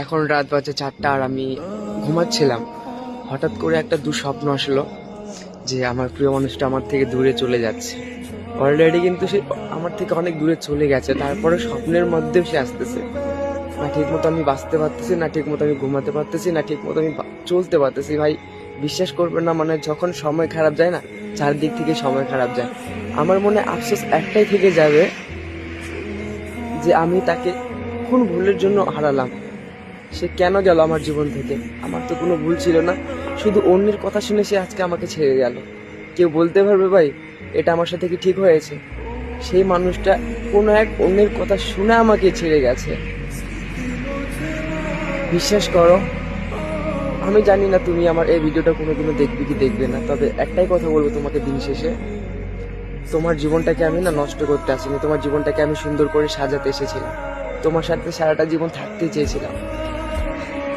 এখন রাত বাজে 4টা আর আমি ঘুমাচ্ছিলাম। হঠাৎ করে একটা দুঃস্বপ্ন আসলো যে আমার প্রিয় মানুষটা আমার থেকে দূরে চলে যাচ্ছে। অলরেডি কিন্তু সে আমার থেকে অনেক দূরে চলে গেছে, তারপরে স্বপ্নের মধ্যেও সে আসতেছে। না ঠিক মতো আমি বাঁচতে পারতেছি, না ঠিক মতো আমি ঘুমাতে পারতেছি, না ঠিক মতো আমি চলতে পারতেছি। ভাই বিশ্বাস করবেন না, মানে যখন সময় খারাপ যায় না, চারদিক থেকে সময় খারাপ যায়, আমার মনে আফসোস একটাই থেকে যাবে যে আমি তাকে কোন ভুলের জন্য হারালাম। সে কেন গেল আমার জীবন থেকে? আমার তো কোনো ভুল ছিল না, শুধু অন্যের কথা শুনে সে আজকে আমাকে ছেড়ে গেল। কেউ বলতে পারবে ভাই এটা আমার সাথে কি ঠিক হয়েছে? সেই মানুষটা কোনো এক অন্যের কথা শুনে আমাকে ছেড়ে গেছে। বিশ্বাস করো, আমি জানি না তুমি আমার এই ভিডিওটা কোনোদিনও দেখবে কি দেখবে না, তবে একটাই কথা বলবো তোমাকে, দিন শেষে তোমার জীবনটাকে আমি না নষ্ট করতে আসিনি, তোমার জীবনটাকে আমি সুন্দর করে সাজাতে এসেছিলাম। তোমার সাথে সারাটা জীবন থাকতে চেয়েছিলাম।